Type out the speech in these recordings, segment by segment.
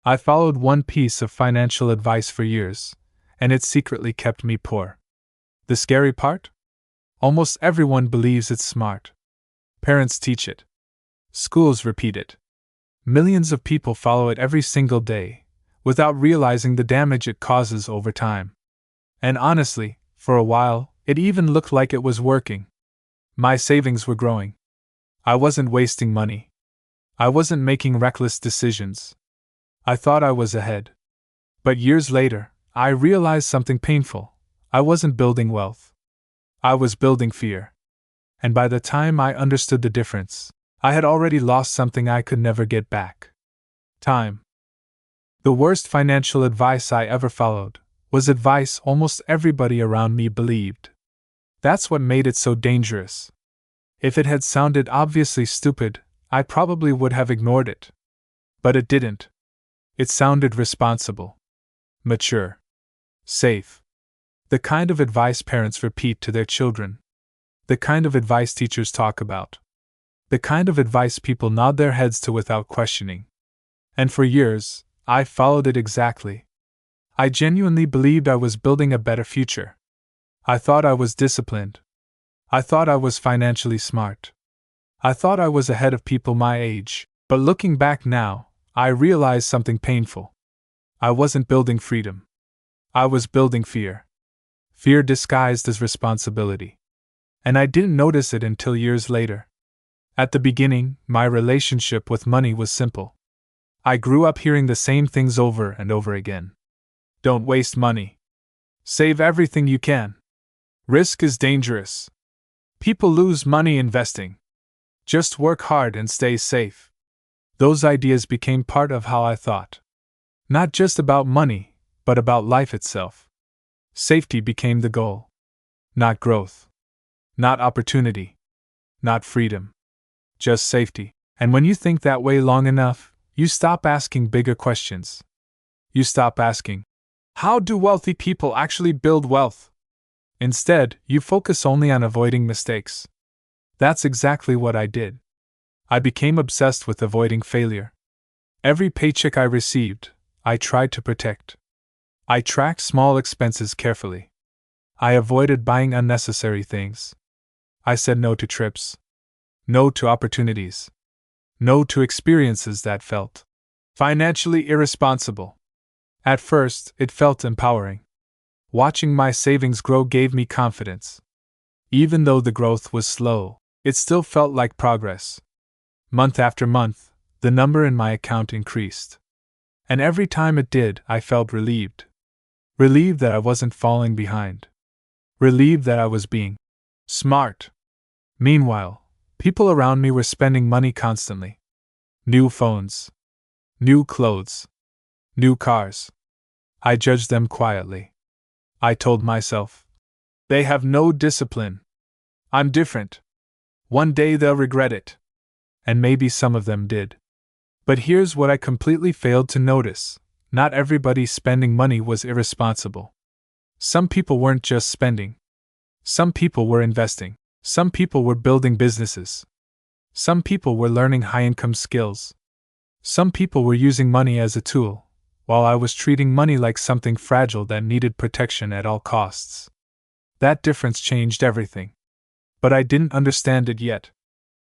I followed one piece of financial advice for years, and it secretly kept me poor. The scary part? Almost everyone believes it's smart. Parents teach it. Schools repeat it. Millions of people follow it every single day, without realizing the damage it causes over time. And honestly, for a while, it even looked like it was working. My savings were growing. I wasn't wasting money. I wasn't making reckless decisions. I thought I was ahead. But years later, I realized something painful. I wasn't building wealth. I was building fear. And by the time I understood the difference, I had already lost something I could never get back. Time. The worst financial advice I ever followed was advice almost everybody around me believed. That's what made it so dangerous. If it had sounded obviously stupid, I probably would have ignored it. But it didn't. It sounded responsible, mature, safe. The kind of advice parents repeat to their children. The kind of advice teachers talk about. The kind of advice people nod their heads to without questioning. And for years, I followed it exactly. I genuinely believed I was building a better future. I thought I was disciplined. I thought I was financially smart. I thought I was ahead of people my age, but looking back now, I realized something painful. I wasn't building freedom. I was building fear. Fear disguised as responsibility. And I didn't notice it until years later. At the beginning, my relationship with money was simple. I grew up hearing the same things over and over again. Don't waste money. Save everything you can. Risk is dangerous. People lose money investing. Just work hard and stay safe. Those ideas became part of how I thought. Not just about money, but about life itself. Safety became the goal. Not growth. Not opportunity. Not freedom. Just safety. And when you think that way long enough, you stop asking bigger questions. You stop asking, how do wealthy people actually build wealth? Instead, you focus only on avoiding mistakes. That's exactly what I did. I became obsessed with avoiding failure. Every paycheck I received, I tried to protect. I tracked small expenses carefully. I avoided buying unnecessary things. I said no to trips. No to opportunities. No to experiences that felt financially irresponsible. At first, it felt empowering. Watching my savings grow gave me confidence. Even though the growth was slow, it still felt like progress. Month after month, the number in my account increased. And every time it did, I felt relieved. Relieved that I wasn't falling behind. Relieved that I was being smart. Meanwhile, people around me were spending money constantly. New phones. New clothes. New cars. I judged them quietly. I told myself, they have no discipline. I'm different. One day they'll regret it. And maybe some of them did. But here's what I completely failed to notice. Not everybody spending money was irresponsible. Some people weren't just spending. Some people were investing. Some people were building businesses. Some people were learning high-income skills. Some people were using money as a tool, while I was treating money like something fragile that needed protection at all costs. That difference changed everything. But I didn't understand it yet.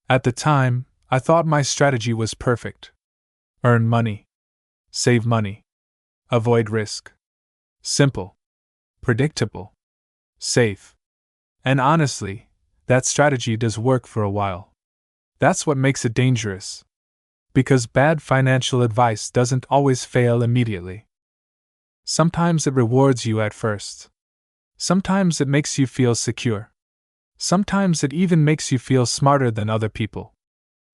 At the time, I thought my strategy was perfect. Earn money. Save money. Avoid risk. Simple. Predictable. Safe. And honestly, that strategy does work for a while. That's what makes it dangerous. Because bad financial advice doesn't always fail immediately. Sometimes it rewards you at first. Sometimes it makes you feel secure. Sometimes it even makes you feel smarter than other people.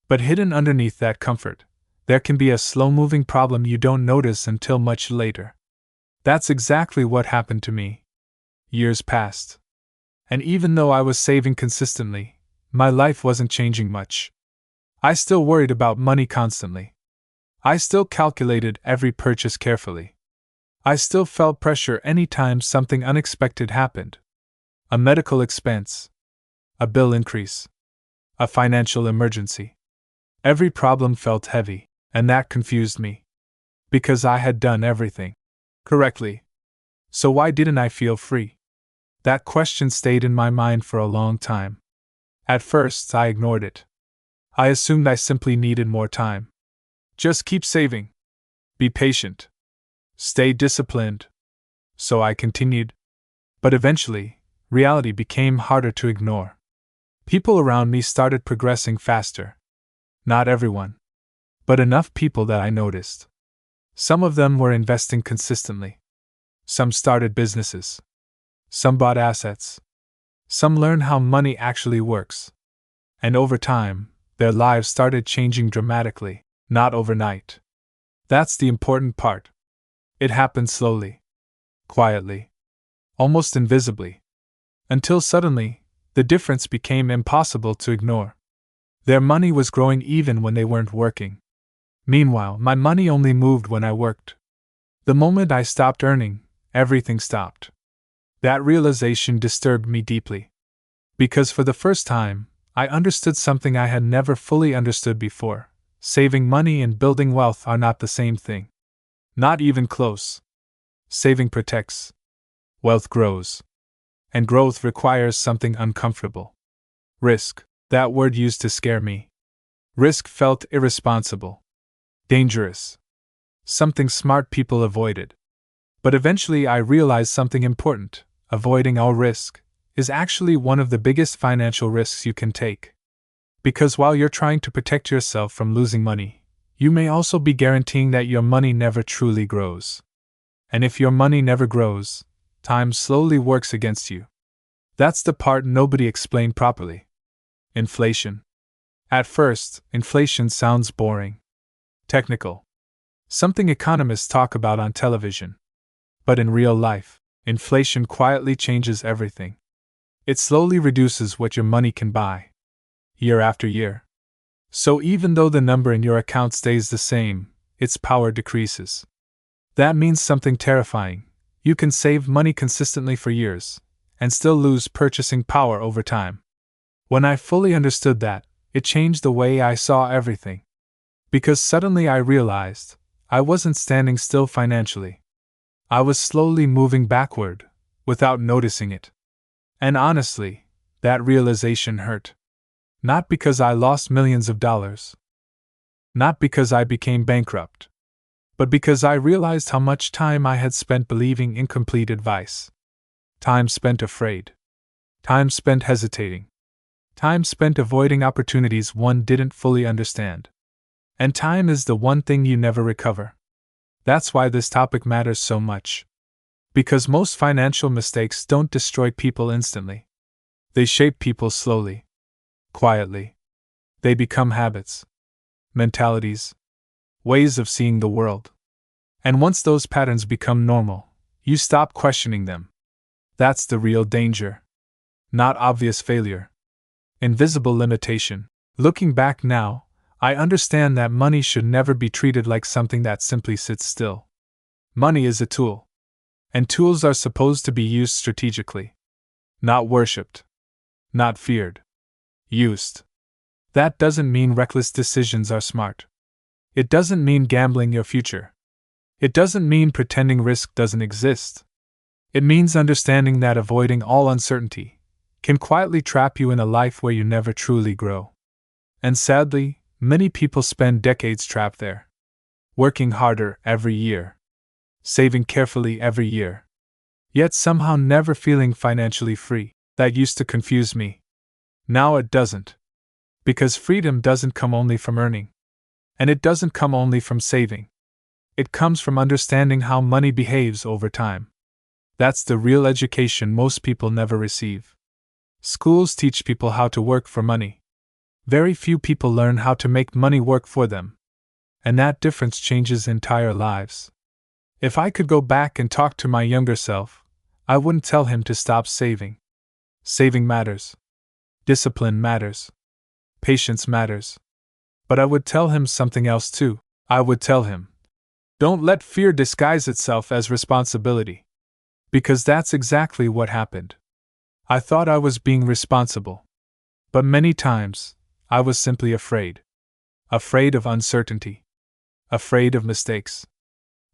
But hidden underneath that comfort, there can be a slow-moving problem you don't notice until much later. That's exactly what happened to me. Years passed. And even though I was saving consistently, my life wasn't changing much. I still worried about money constantly. I still calculated every purchase carefully. I still felt pressure anytime something unexpected happened. A medical expense. A bill increase. A financial emergency. Every problem felt heavy, and that confused me. Because I had done everything correctly. So why didn't I feel free? That question stayed in my mind for a long time. At first, I ignored it. I assumed I simply needed more time. Just keep saving. Be patient. Stay disciplined. So I continued. But eventually, reality became harder to ignore. People around me started progressing faster. Not everyone, but enough people that I noticed. Some of them were investing consistently. Some started businesses. Some bought assets. Some learned how money actually works. And over time, their lives started changing dramatically, not overnight. That's the important part. It happened slowly, quietly, almost invisibly, until suddenly, the difference became impossible to ignore. Their money was growing even when they weren't working. Meanwhile, my money only moved when I worked. The moment I stopped earning, everything stopped. That realization disturbed me deeply. Because for the first time, I understood something I had never fully understood before. Saving money and building wealth are not the same thing. Not even close. Saving protects. Wealth grows. And growth requires something uncomfortable. Risk. That word used to scare me. Risk felt irresponsible. Dangerous. Something smart people avoided. But eventually I realized something important. Avoiding all risk is actually one of the biggest financial risks you can take. Because while you're trying to protect yourself from losing money, you may also be guaranteeing that your money never truly grows. And if your money never grows, time slowly works against you. That's the part nobody explained properly. Inflation. At first, inflation sounds boring. Technical. Something economists talk about on television. But in real life, inflation quietly changes everything. It slowly reduces what your money can buy, year after year. So even though the number in your account stays the same, its power decreases. That means something terrifying. You can save money consistently for years, and still lose purchasing power over time. When I fully understood that, it changed the way I saw everything. Because suddenly I realized, I wasn't standing still financially. I was slowly moving backward, without noticing it. And honestly, that realization hurt. Not because I lost millions of dollars. Not because I became bankrupt. But because I realized how much time I had spent believing incomplete advice. Time spent afraid. Time spent hesitating. Time spent avoiding opportunities one didn't fully understand. And time is the one thing you never recover. That's why this topic matters so much. Because most financial mistakes don't destroy people instantly. They shape people slowly, quietly. They become habits, mentalities, ways of seeing the world. And once those patterns become normal, you stop questioning them. That's the real danger. Not obvious failure. Invisible limitation. Looking back now, I understand that money should never be treated like something that simply sits still. Money is a tool. And tools are supposed to be used strategically. Not worshipped. Not feared. Used. That doesn't mean reckless decisions are smart. It doesn't mean gambling your future. It doesn't mean pretending risk doesn't exist. It means understanding that avoiding all uncertainty can quietly trap you in a life where you never truly grow. And sadly, many people spend decades trapped there. Working harder every year. Saving carefully every year. Yet somehow never feeling financially free. That used to confuse me. Now it doesn't. Because freedom doesn't come only from earning. And it doesn't come only from saving. It comes from understanding how money behaves over time. That's the real education most people never receive. Schools teach people how to work for money. Very few people learn how to make money work for them. And that difference changes entire lives. If I could go back and talk to my younger self, I wouldn't tell him to stop saving. Saving matters. Discipline matters. Patience matters. But I would tell him something else too. I would tell him, don't let fear disguise itself as responsibility. Because that's exactly what happened. I thought I was being responsible. But many times, I was simply afraid. Afraid of uncertainty. Afraid of mistakes.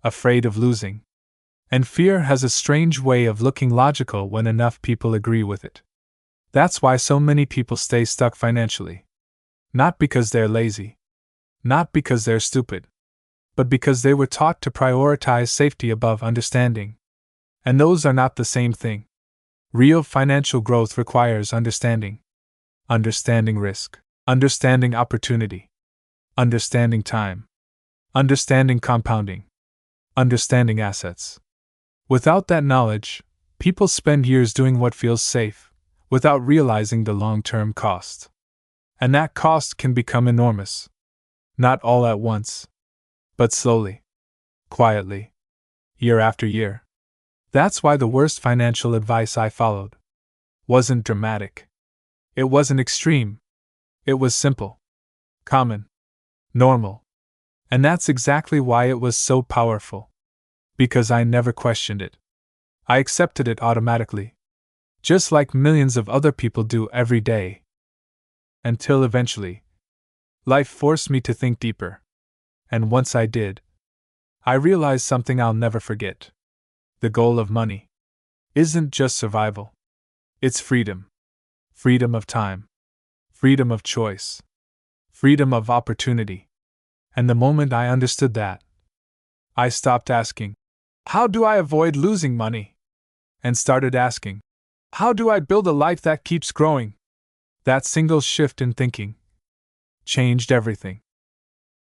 afraid of losing. And fear has a strange way of looking logical when enough people agree with it. That's why so many people stay stuck financially. Not because they're lazy. Not because they're stupid. But because they were taught to prioritize safety above understanding. And those are not the same thing. Real financial growth requires understanding. Understanding risk. Understanding opportunity. Understanding time. Understanding compounding. Understanding assets. Without that knowledge, people spend years doing what feels safe, without realizing the long-term cost. And that cost can become enormous. Not all at once, but slowly, quietly, year after year. That's why the worst financial advice I followed wasn't dramatic. It wasn't extreme. It was simple, common, normal. And that's exactly why it was so powerful. Because I never questioned it. I accepted it automatically. Just like millions of other people do every day. Until eventually, life forced me to think deeper. And once I did, I realized something I'll never forget. The goal of money isn't just survival. It's freedom. Freedom of time. Freedom of choice. Freedom of opportunity. And the moment I understood that, I stopped asking, how do I avoid losing money? And started asking, how do I build a life that keeps growing? That single shift in thinking changed everything.